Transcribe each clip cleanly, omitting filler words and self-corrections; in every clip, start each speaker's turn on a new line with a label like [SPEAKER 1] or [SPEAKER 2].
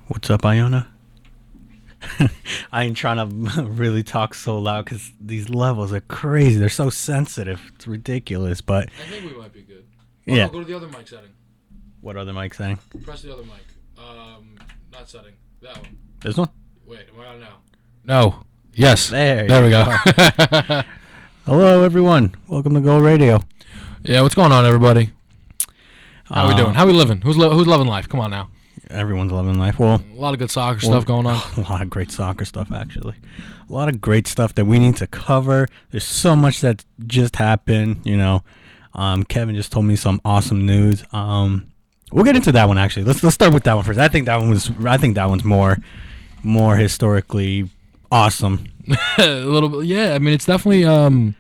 [SPEAKER 1] What's up, Iona? I ain't trying to really talk so loud because these levels are crazy. They're so sensitive. It's ridiculous. But
[SPEAKER 2] I think we might be good.
[SPEAKER 1] yeah.
[SPEAKER 2] No, go to the other mic setting.
[SPEAKER 1] What other mic saying?
[SPEAKER 2] Press the other mic. Not setting. That one.
[SPEAKER 1] This one?
[SPEAKER 2] Wait, am I on now? No. Yes.
[SPEAKER 1] There
[SPEAKER 2] we go.
[SPEAKER 1] Hello, everyone. Welcome to Gold Radio.
[SPEAKER 2] Yeah, what's going on, everybody? How we doing? How we living? Who's loving life? Come on now.
[SPEAKER 1] Everyone's loving life. Well,
[SPEAKER 2] a lot of good soccer stuff going on.
[SPEAKER 1] A lot of great soccer stuff, actually. A lot of great stuff that we need to cover. There's so much that just happened. Kevin just told me some awesome news. We'll get into that one actually. Let's start with that one first. I think that one's more historically awesome.
[SPEAKER 2] A little bit, yeah. I mean, it's definitely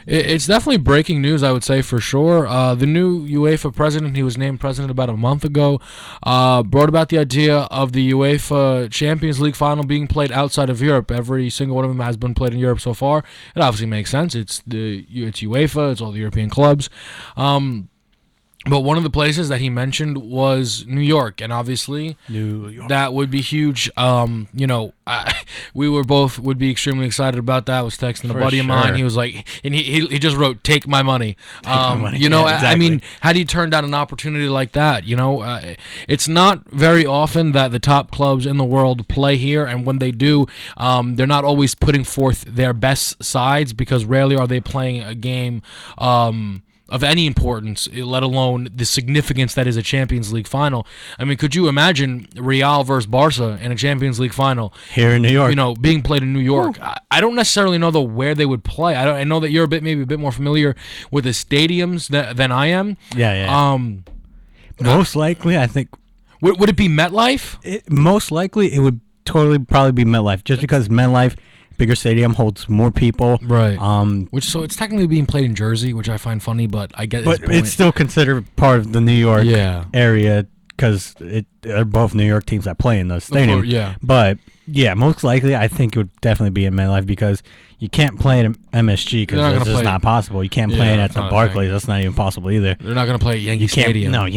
[SPEAKER 2] it's definitely breaking news, I would say, for sure. The new UEFA president, he was named president about a month ago, brought about the idea of the UEFA Champions League final being played outside of Europe. Every single one of them has been played in Europe so far. It obviously makes sense. It's UEFA. It's all the European clubs. But one of the places that he mentioned was New York, and obviously that would be huge. We would be extremely excited about that. I was texting a buddy of mine. He was like, and he just wrote, "Take my money."
[SPEAKER 1] My money.
[SPEAKER 2] Exactly.
[SPEAKER 1] I
[SPEAKER 2] mean, how do you turn down an opportunity like that? It's not very often that the top clubs in the world play here, and when they do, they're not always putting forth their best sides because rarely are they playing a game of any importance, let alone the significance that is a Champions League final. I mean, could you imagine Real versus Barca in a Champions League final
[SPEAKER 1] here in New York?
[SPEAKER 2] Being played in New York. I don't necessarily know where they would play. I know that you're maybe a bit more familiar with the stadiums than I am.
[SPEAKER 1] Yeah. Most likely, I think.
[SPEAKER 2] Would it be MetLife?
[SPEAKER 1] Most likely, it would probably be MetLife, just because MetLife, bigger stadium, holds more people.
[SPEAKER 2] Right. So it's technically being played in Jersey, which I find funny, but I get.
[SPEAKER 1] But it's still considered part of the New York area because they're both New York teams that play in the stadium.
[SPEAKER 2] Yeah.
[SPEAKER 1] But yeah, most likely, I think it would definitely be in MetLife because you can't play it in MSG because it's just not possible. You can't play it at the Barclays. That's not even possible either.
[SPEAKER 2] They're not going to play at Yankee Stadium.
[SPEAKER 1] No,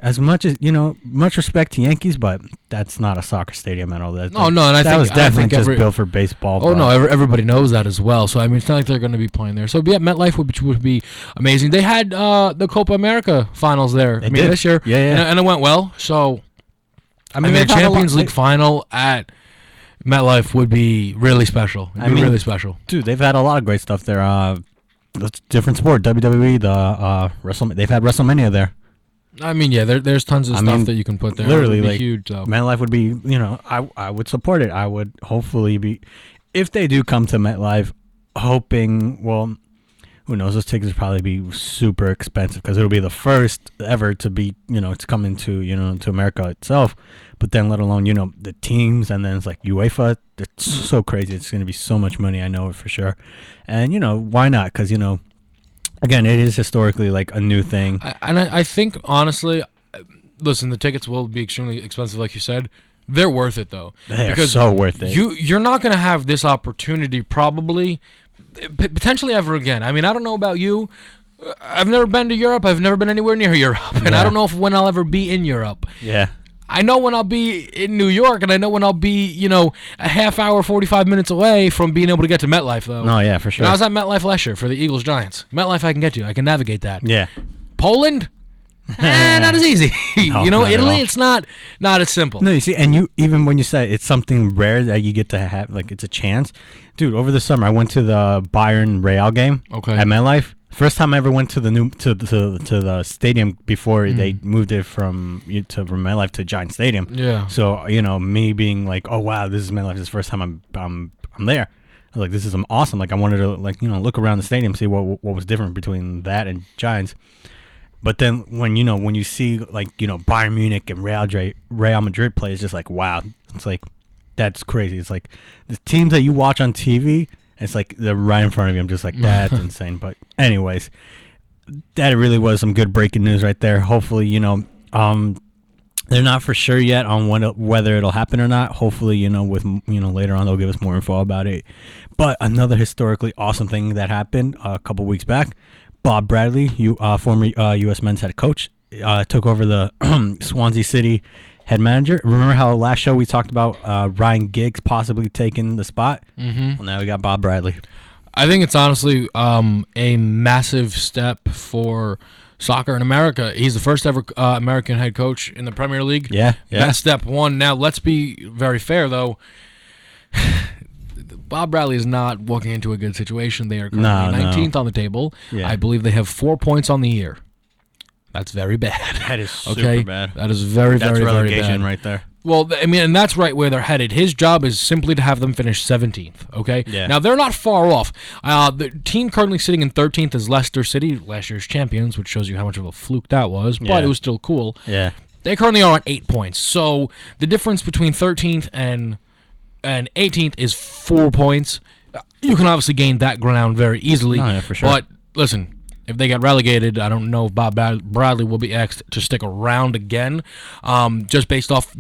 [SPEAKER 1] as much as much respect to Yankees, but that's not a soccer stadium at all.
[SPEAKER 2] And that
[SPEAKER 1] was definitely just built for baseball.
[SPEAKER 2] Oh no, everybody knows that as well. So I mean, it's not like they're going to be playing there. So yeah, MetLife would be amazing. They had the Copa America finals there. This year, and it went well. So I mean, a Champions League final at MetLife would be really special. Really special.
[SPEAKER 1] Dude, they've had a lot of great stuff there. That's different sport. WWE, they've had WrestleMania there.
[SPEAKER 2] I mean, yeah, there's tons of stuff that you can put there.
[SPEAKER 1] Literally, like
[SPEAKER 2] huge. So.
[SPEAKER 1] MetLife would be, I would support it. I would hopefully be, if they do come to MetLife, hoping. Well, who knows? Those tickets would probably be super expensive because it'll be the first ever to be, to come into, to America itself. But then, let alone, the teams, and then it's like UEFA. It's so crazy. It's going to be so much money. I know it for sure. And why not? Because again, it is historically like a new thing.
[SPEAKER 2] I think honestly, listen, the tickets will be extremely expensive, like you said. They're worth it though.
[SPEAKER 1] They're so worth it.
[SPEAKER 2] You're not going to have this opportunity probably, potentially ever again. I mean, I don't know about you. I've never been to Europe. I've never been anywhere near Europe, and I don't know when I'll ever be in Europe.
[SPEAKER 1] Yeah.
[SPEAKER 2] I know when I'll be in New York, and I know when I'll be, a half hour, 45 minutes away from being able to get to MetLife, though.
[SPEAKER 1] No, yeah, for sure.
[SPEAKER 2] I was at MetLife last year for the Eagles-Giants. MetLife I can get to. I can navigate that.
[SPEAKER 1] Yeah.
[SPEAKER 2] Poland? Not as easy.
[SPEAKER 1] No,
[SPEAKER 2] Italy, it's not as simple.
[SPEAKER 1] No, you see, and even when you say it's something rare that you get to have, like it's a chance. Dude, over the summer, I went to the Bayern Real game at MetLife. First time I ever went to the the stadium before they moved it from MetLife to Giant Stadium.
[SPEAKER 2] Yeah.
[SPEAKER 1] So me being like, oh wow, this is MetLife. This is the first time I'm there. I was like, this is awesome. Like I wanted to look around the stadium, see what was different between that and Giants. But then when you see Bayern Munich and Real Madrid play, it's just like wow. It's like that's crazy. It's like the teams that you watch on TV. It's like they're right in front of you. I'm just like, that's insane. But anyways, that really was some good breaking news right there. Hopefully, they're not for sure yet on whether it'll happen or not. Hopefully, with later on they'll give us more info about it. But another historically awesome thing that happened a couple weeks back, Bob Bradley, former U.S. men's head coach, took over the Swansea City head manager. Remember how last show we talked about Ryan Giggs possibly taking the spot?
[SPEAKER 2] Mm-hmm.
[SPEAKER 1] Well, now we got Bob Bradley.
[SPEAKER 2] I think it's honestly a massive step for soccer in America. He's the first ever American head coach in the Premier League.
[SPEAKER 1] Yeah.
[SPEAKER 2] That's step one. Now, let's be very fair, though. Bob Bradley is not walking into a good situation. They are currently 19th on the table.
[SPEAKER 1] Yeah.
[SPEAKER 2] I believe they have 4 points on the year. That's very bad.
[SPEAKER 1] That is super bad.
[SPEAKER 2] That is very,
[SPEAKER 1] That's
[SPEAKER 2] very, very
[SPEAKER 1] relegation
[SPEAKER 2] bad.
[SPEAKER 1] right there.
[SPEAKER 2] Well, I mean, and that's right where they're headed. His job is simply to have them finish 17th, okay?
[SPEAKER 1] Yeah.
[SPEAKER 2] Now, they're not far off. The team currently sitting in 13th is Leicester City, last year's champions, which shows you how much of a fluke that was, but it was still cool.
[SPEAKER 1] Yeah.
[SPEAKER 2] They currently are on 8 points. So the difference between 13th and 18th is 4 points. You can obviously gain that ground very easily.
[SPEAKER 1] Oh, yeah, for sure.
[SPEAKER 2] But listen, if they get relegated, I don't know if Bob Bradley will be asked to stick around again. Just based off,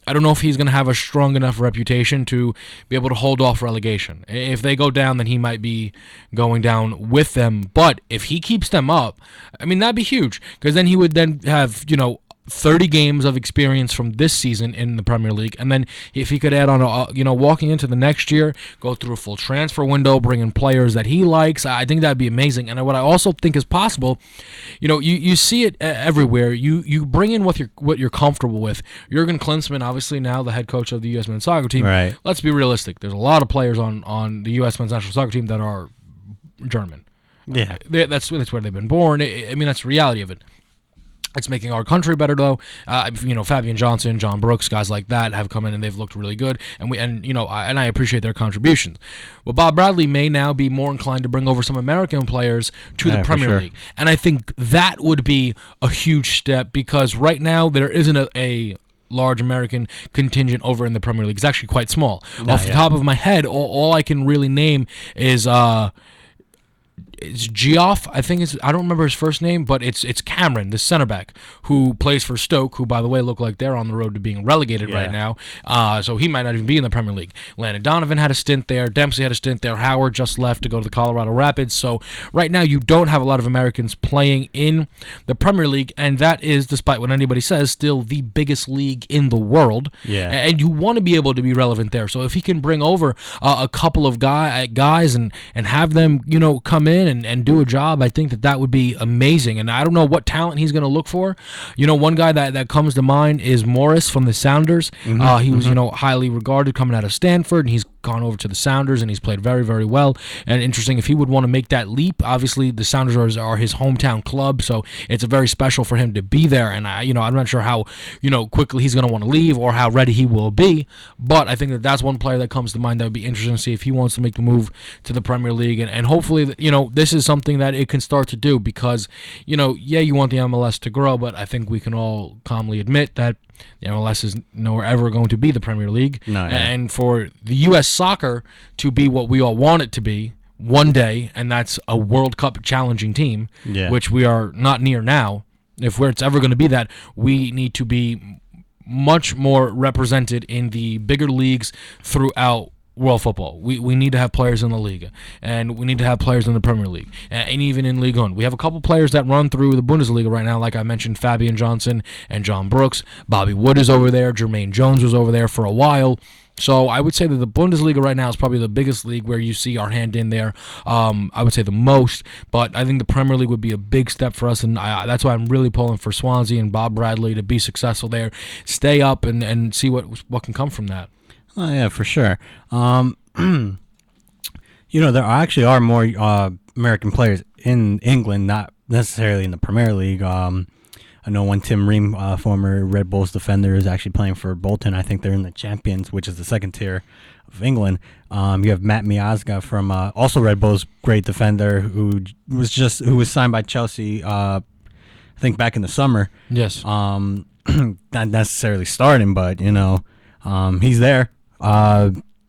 [SPEAKER 2] I don't know if he's going to have a strong enough reputation to be able to hold off relegation. If they go down, then he might be going down with them. But if he keeps them up, I mean, that'd be huge, because then he would then have, 30 games of experience from this season in the Premier League, and then if he could add on, walking into the next year, go through a full transfer window, bring in players that he likes, I think that'd be amazing. And what I also think is possible, you see it everywhere. You bring in what you're comfortable with. Jurgen Klinsmann, obviously now the head coach of the U.S. men's soccer team.
[SPEAKER 1] Right.
[SPEAKER 2] Let's be realistic. There's a lot of players on the U.S. men's national soccer team that are German.
[SPEAKER 1] Yeah.
[SPEAKER 2] That's where they've been born. I mean, that's the reality of it. It's making our country better, though. Fabian Johnson, John Brooks, guys like that have come in and they've looked really good, and I appreciate their contributions. Well, Bob Bradley may now be more inclined to bring over some American players to the Premier League, and I think that would be a huge step, because right now there isn't a large American contingent over in the Premier League. It's actually quite small. Off the top of my head, all I can really name is it's Geoff, I think I don't remember his first name, but it's Cameron, the center back, who plays for Stoke, who, by the way, look like they're on the road to being relegated right now. So he might not even be in the Premier League. Landon Donovan had a stint there. Dempsey had a stint there. Howard just left to go to the Colorado Rapids. So right now you don't have a lot of Americans playing in the Premier League, and that is, despite what anybody says, still the biggest league in the world.
[SPEAKER 1] Yeah.
[SPEAKER 2] And you want to be able to be relevant there. So if he can bring over a couple of guys and have them, come in and do a job, I think that would be amazing. And I don't know what talent he's going to look for. One guy that comes to mind is Morris from the Sounders. Mm-hmm. He was, highly regarded coming out of Stanford, and he's gone over to the Sounders, and he's played very, very well. And interesting, if he would want to make that leap, obviously the Sounders are his hometown club, so it's very special for him to be there. And I'm not sure how quickly he's going to want to leave or how ready he will be, but I think that's one player that comes to mind that would be interesting to see if he wants to make the move to the Premier League. And hopefully, this is something that it can start to do, because you want the MLS to grow, but I think we can all calmly admit that the MLS is nowhere ever going to be the Premier League.
[SPEAKER 1] No, yeah.
[SPEAKER 2] And for the U.S. soccer to be what we all want it to be one day, and that's a World Cup challenging team, which we are not near now. If it's ever going to be that, we need to be much more represented in the bigger leagues throughout world football. We need to have players in the league, and we need to have players in the Premier League, and even in Ligue 1. We have a couple players that run through the Bundesliga right now, like I mentioned, Fabian Johnson and John Brooks. Bobby Wood is over there. Jermaine Jones was over there for a while. So I would say that the Bundesliga right now is probably the biggest league where you see our hand in there. I would say the most, but I think the Premier League would be a big step for us, and that's why I'm really pulling for Swansea and Bob Bradley to be successful there, stay up, and see what can come from that.
[SPEAKER 1] Oh, yeah, for sure. There actually are more American players in England, not necessarily in the Premier League. I know one Tim Ream, former Red Bulls defender, is actually playing for Bolton. I think they're in the Champions, which is the second tier of England. You have Matt Miazga from also Red Bulls, great defender, who was signed by Chelsea, I think back in the summer.
[SPEAKER 2] Yes.
[SPEAKER 1] Not necessarily starting, but he's there.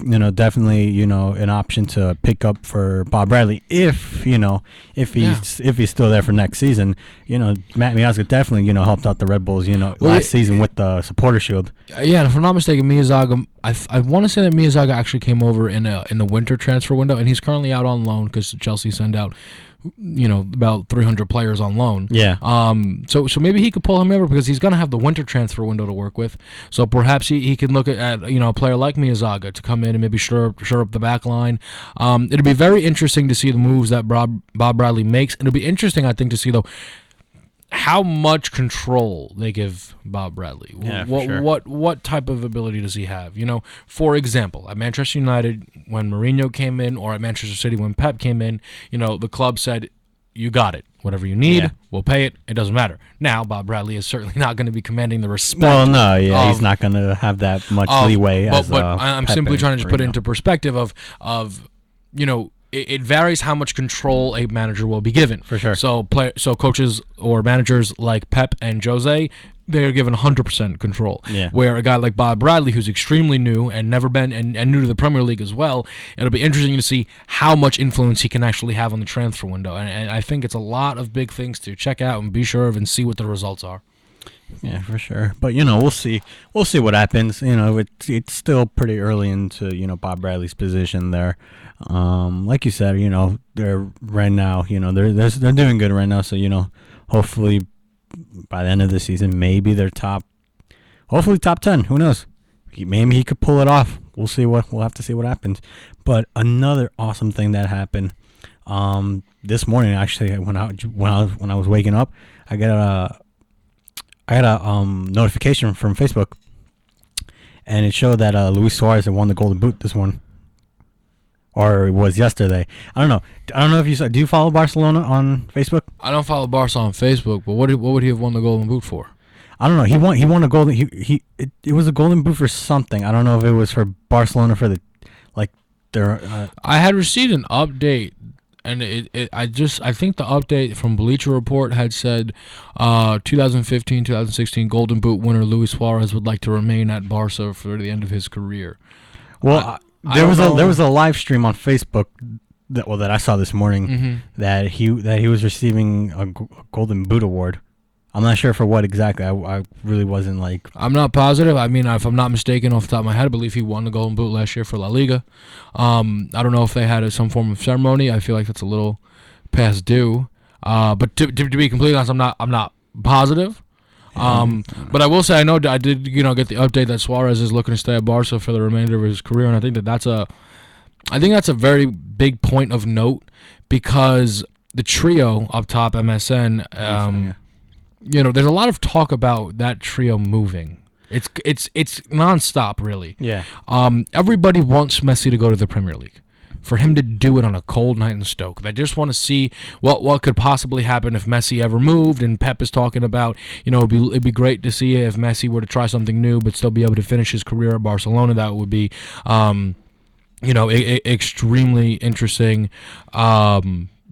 [SPEAKER 1] Definitely, an option to pick up for Bob Bradley if he's still there for next season. Matt Miazga definitely, helped out the Red Bulls, last season with the Supporter Shield.
[SPEAKER 2] Yeah, and if I'm not mistaken, Miyazaga, I want to say that Miyazaga actually came over in the winter transfer window, and he's currently out on loan because Chelsea sent out about 300 players on loan.
[SPEAKER 1] Yeah.
[SPEAKER 2] So maybe he could pull him over because he's going to have the winter transfer window to work with. So perhaps he can look at a player like Miyazaga to come in and maybe shore up the back line. It'll be very interesting to see the moves that Bob Bradley makes. It'll be interesting, I think, to see though how much control they give Bob Bradley.
[SPEAKER 1] Yeah,
[SPEAKER 2] what,
[SPEAKER 1] for sure.
[SPEAKER 2] what type of ability does he have? For example, at Manchester United when Mourinho came in, or at Manchester City when Pep came in, the club said, "You got it. Whatever you need, we'll pay it. It doesn't matter." Now, Bob Bradley is certainly not going to be commanding the respect.
[SPEAKER 1] Well, no, he's not going to have that much leeway.
[SPEAKER 2] But I'm
[SPEAKER 1] Pep
[SPEAKER 2] simply
[SPEAKER 1] and
[SPEAKER 2] trying to just put it
[SPEAKER 1] Mourinho.
[SPEAKER 2] into perspective of it varies how much control a manager will be given.
[SPEAKER 1] For sure.
[SPEAKER 2] So coaches or managers like Pep and Jose, they're given 100% control.
[SPEAKER 1] Yeah.
[SPEAKER 2] Where a guy like Bob Bradley, who's extremely new and never been and new to the Premier League as well, it'll be interesting to see how much influence he can actually have on the transfer window. And I think it's a lot of big things to check out and be sure of and see what the results are.
[SPEAKER 1] Yeah, for sure. But we'll see. We'll see what happens. It's still pretty early into Bob Bradley's position there. Like you said, they're right now. They're doing good right now. So hopefully by the end of the season, maybe they're hopefully top 10. Who knows? Maybe he could pull it off. We'll see we'll have to see what happens. But another awesome thing that happened this morning, actually, when I was waking up, I got a notification from Facebook, and it showed that Luis Suarez had won the Golden Boot this morning, or it was yesterday. I don't know if you saw. Do you follow Barcelona on Facebook?
[SPEAKER 2] I don't follow Barca on Facebook, but what would he have won the Golden Boot for?
[SPEAKER 1] I don't know. He won a golden. It was a Golden Boot for something. I don't know if it was for Barcelona for their.
[SPEAKER 2] I had received an update. And I think the update from Bleacher Report had said 2015-2016 Golden Boot winner Luis Suarez would like to remain at Barca for the end of his career.
[SPEAKER 1] Well, there was a live stream on Facebook that I saw this morning that he was receiving a Golden Boot award. I'm not sure for what exactly. I really wasn't like.
[SPEAKER 2] I'm not positive. I mean, if I'm not mistaken, off the top of my head, I believe he won the Golden Boot last year for La Liga. I don't know if they had some form of ceremony. I feel like that's a little past due. But to be completely honest, I'm not positive. But I will say I know I did get the update that Suarez is looking to stay at Barca for the remainder of his career, and I think that's a very big point of note because the trio up top, MSN. There's a lot of talk about that trio moving. It's nonstop, really.
[SPEAKER 1] Yeah.
[SPEAKER 2] Everybody wants Messi to go to the Premier League, for him to do it on a cold night in Stoke. They just want to see what could possibly happen if Messi ever moved. And Pep is talking about, it'd be great to see if Messi were to try something new, but still be able to finish his career at Barcelona. That would be, extremely interesting.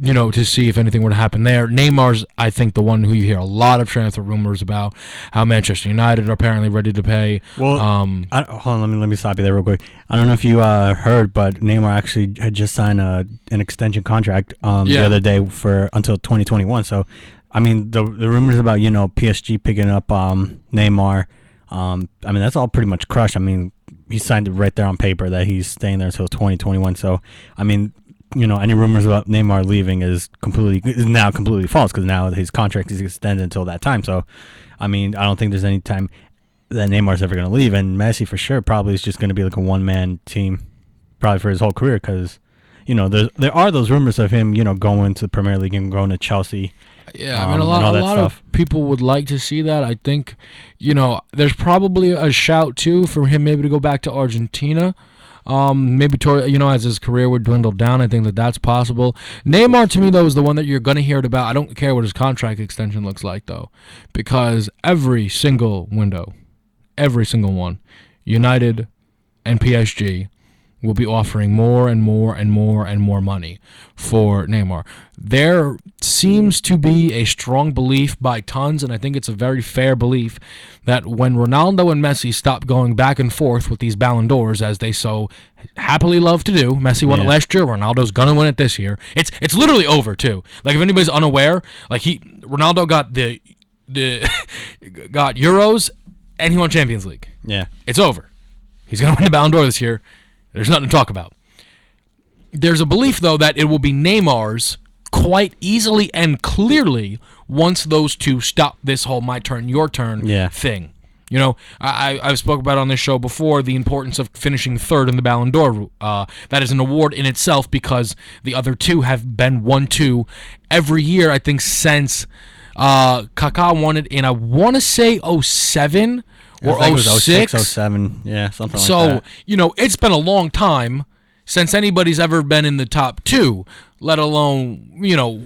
[SPEAKER 2] To see if anything were to happen there. Neymar's, I think, the one who you hear a lot of transfer rumors about, how Manchester United are apparently ready to pay.
[SPEAKER 1] Well, hold on, let me stop you there real quick. I don't know if you heard, but Neymar actually had just signed an extension contract the other day for until 2021. So, I mean, the rumors about PSG picking up Neymar, I mean, that's all pretty much crushed. I mean, he signed it right there on paper that he's staying there until 2021. So, I mean, any rumors about Neymar leaving is now completely false because now his contract is extended until that time. So, I mean, I don't think there's any time that Neymar's ever going to leave. And Messi, for sure, probably is just going to be like a one-man team probably for his whole career because, there are those rumors of him, going to the Premier League and going to Chelsea.
[SPEAKER 2] Yeah, I mean, a lot of people would like to see that. I think, there's probably a shout, too, for him maybe to go back to Argentina. Maybe as his career would dwindle down, I think that's possible. Neymar, to me, though, is the one that you're going to hear about. I don't care what his contract extension looks like, though, because every single window, every single one, United and PSG will be offering more and more and more and more money for Neymar. There seems to be a strong belief by tons, and I think it's a very fair belief, that when Ronaldo and Messi stop going back and forth with these Ballon d'Ors, as they so happily love to do, Messi won it last year, Ronaldo's gonna win it this year. It's literally over too. Like if anybody's unaware, like Ronaldo got got Euros and he won Champions League.
[SPEAKER 1] Yeah,
[SPEAKER 2] it's over. He's gonna win the Ballon d'Or this year. There's nothing to talk about. There's a belief, though, that it will be Neymar's quite easily and clearly once those two stop this whole my turn, your turn thing. You know, I've spoke about on this show before the importance of finishing third in the Ballon d'Or. That is an award in itself because the other two have been 1-2 every year, I think, since Kaká won it in, I want to say, 07 or 06.
[SPEAKER 1] 07, yeah, something like that.
[SPEAKER 2] So, you know, it's been a long time since anybody's ever been in the top two, let alone, you know,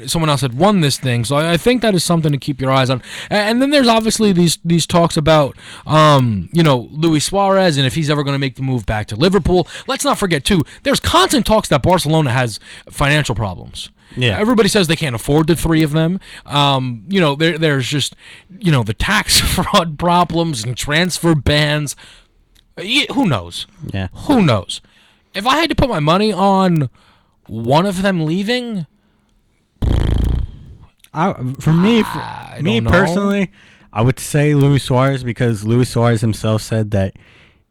[SPEAKER 2] someone else had won this thing. So I think that is something to keep your eyes on. And then there's obviously these talks about, you know, Luis Suarez and if he's ever going to make the move back to Liverpool. Let's not forget, too, there's constant talks that Barcelona has financial problems.
[SPEAKER 1] Yeah.
[SPEAKER 2] Everybody says they can't afford the three of them. You know, there's just, you know, the tax fraud problems and transfer bans. Who knows?
[SPEAKER 1] Yeah.
[SPEAKER 2] Who knows? If I had to put my money on one of them leaving,
[SPEAKER 1] for me personally, I would say Luis Suarez because Luis Suarez himself said that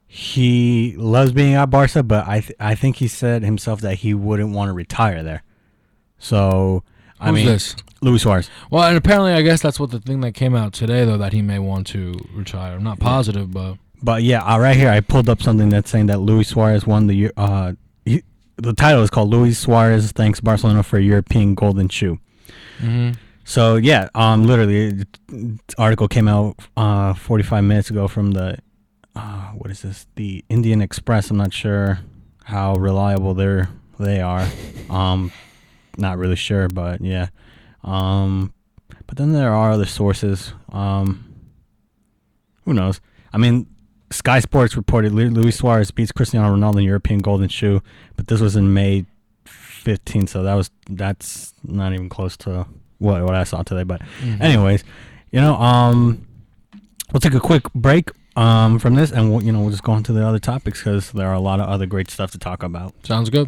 [SPEAKER 1] he loves being at Barca, but I think he said himself that he wouldn't want to retire there. So,
[SPEAKER 2] Who's this?
[SPEAKER 1] Luis Suarez.
[SPEAKER 2] Well, and apparently I guess that's what the thing that came out today, though, that he may want to retire. I'm not positive, but...
[SPEAKER 1] But yeah, right here I pulled up something that's saying that Luis Suarez won the title is called Luis Suarez thanks Barcelona for a European Golden Shoe.
[SPEAKER 2] Mm-hmm.
[SPEAKER 1] So yeah, literally, the article came out 45 minutes ago from the what is this? The Indian Express. I'm not sure how reliable they are. Not really sure, but yeah. But then there are other sources. Who knows? I mean. Sky Sports reported Luis Suarez beats Cristiano Ronaldo in European Golden Shoe, but this was in May 15th, so that's not even close to what I saw today. But anyways, you know, we'll take a quick break from this, and we'll just go on to the other topics because there are a lot of other great stuff to talk about.
[SPEAKER 2] Sounds good.